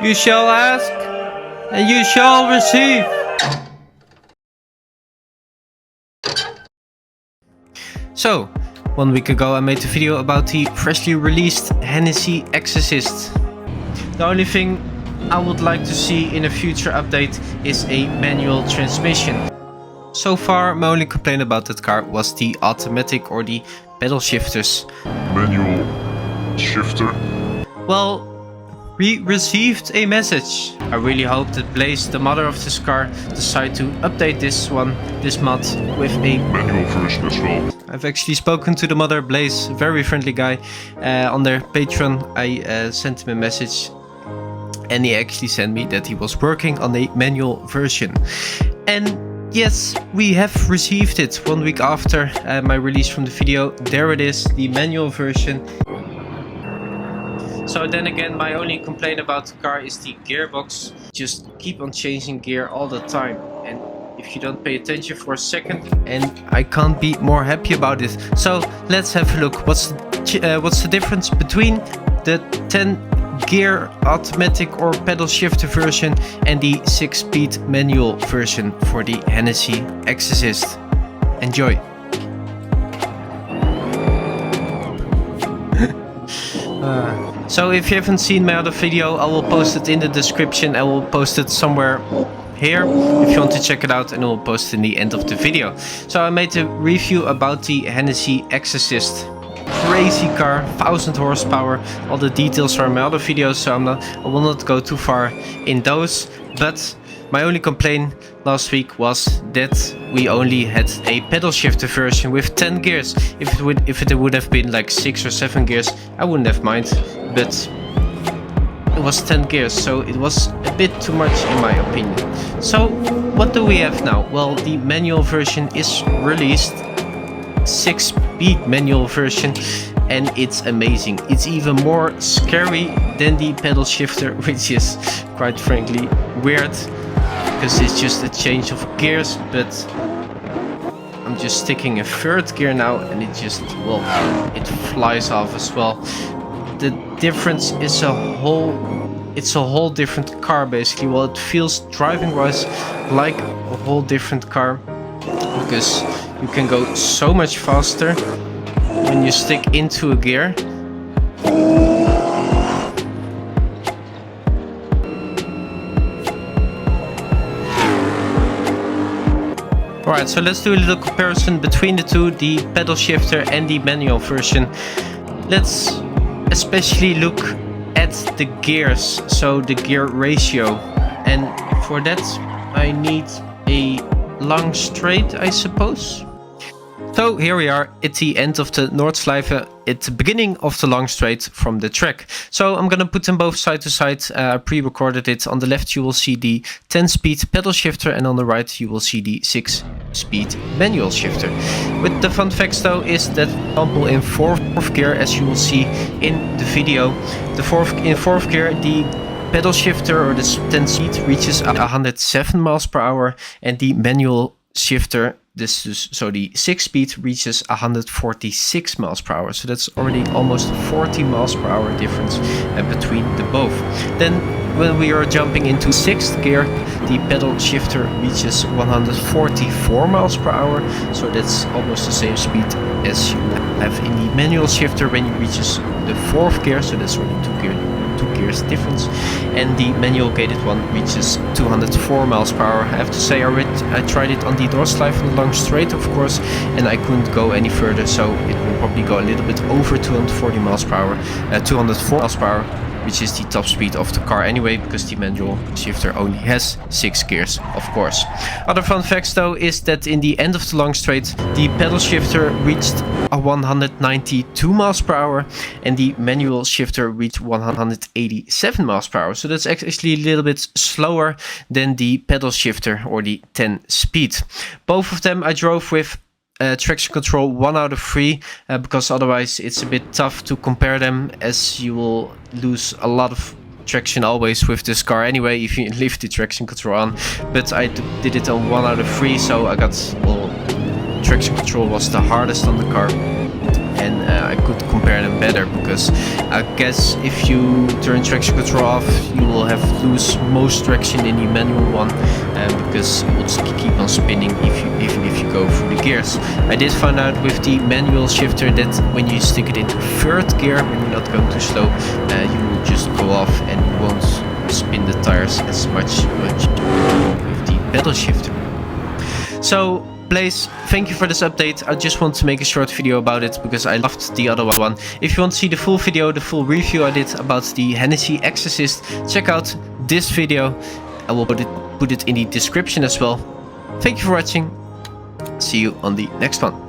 You shall ask, and you shall receive. So, 1 week ago I made a video about the freshly released Hennessey Exorcist. The only thing I would like to see in a future update is a manual transmission. So far my only complaint about that car was the automatic or the pedal shifters. Manual shifter? Well, we received a message. I really hope that Blaze, the mother of this car, decide to update this mod with a manual version as well. I've actually spoken to the mother, Blaze, very friendly guy. On their Patreon I sent him a message and he actually sent me that he was working on a manual version. And yes, we have received it 1 week after my release from the video. There it is, the manual version. So then again, my only complaint about the car is the gearbox. Just keep on changing gear all the time. And if you don't pay attention for a second, and I can't be more happy about it. So let's have a look. What's the difference between the 10 gear automatic or pedal shifter version and the 6-speed manual version for the Hennessey Exorcist? Enjoy. So if you haven't seen my other video, I will post it in the description. I will post it somewhere here if you want to check it out, and I will post it in the end of the video. So I made a review about the Hennessey Exorcist. Crazy car, 1000 horsepower. All the details are in my other videos, so I will not go too far in those. But my only complaint last week was that we only had a pedal shifter version with 10 gears. If it would have been like 6 or 7 gears, I wouldn't have mind. But it was 10 gears, so it was a bit too much in my opinion. So what do we have now? Well, the manual version is released, 6-speed manual version, and it's amazing. It's even more scary than the pedal shifter, which is quite frankly weird, because it's just a change of gears. But I'm just sticking a 3rd gear now, and it just, well, it flies off as well. The difference is it's a whole different car basically. Well, it feels driving wise like a whole different car, because you can go so much faster when you stick into a gear. Alright, so let's do a little comparison between the two, the pedal shifter and the manual version. Let's especially look at the gears, so the gear ratio. And for that I need a long straight, I suppose. So here we are at the end of the Nordschleife, at the beginning of the long straight from the track. So I'm gonna put them both side to side. I pre-recorded it. On the left you will see the 10-speed pedal shifter, and on the right you will see the 6-speed manual shifter. With the fun facts though is that, for example, in fourth gear, as you will see in the video, in fourth gear the pedal shifter or the 10-speed reaches 107 miles per hour, and the manual shifter, so the 6-speed, reaches 146 miles per hour. So that's already almost 40 miles per hour difference between the both. Then when we are jumping into 6th gear, the pedal shifter reaches 144 miles per hour. So that's almost the same speed as you have in the manual shifter when you reaches the 4th gear. So that's only 2 gears difference, and the manual gated one reaches 204 miles per hour. I have to say I tried it on the Nordschleife on the long straight, of course, and I couldn't go any further, so it will probably go a little bit over 240 miles per hour, 204 miles per hour, which is the top speed of the car anyway, because the manual shifter only has 6 gears, of course. Other fun facts though is that in the end of the long straight, the pedal shifter reached 192 miles per hour, and the manual shifter reached 187 miles per hour. So that's actually a little bit slower than the pedal shifter or the 10 speed. Both of them I drove with traction control 1 out of 3, because otherwise it's a bit tough to compare them, as you will lose a lot of traction always with this car anyway if you leave the traction control on. But I did it on 1 out of 3, so I got, well, traction control was the hardest on the car, and I could compare them better because I guess if you turn traction control off, you will have lose most traction in the manual one, because it will just keep on spinning even if you go through the gears. I did find out with the manual shifter that when you stick it into third gear, when you're not going too slow, you will just go off and you won't spin the tires as much with the pedal shifter. So Blaze, thank you for this update. I just want to make a short video about it because I loved the other one. If you want to see the full video, the full review I did about the Hennessey Exorcist, check out this video. I will put it in the description as well. Thank you for watching. See you on the next one.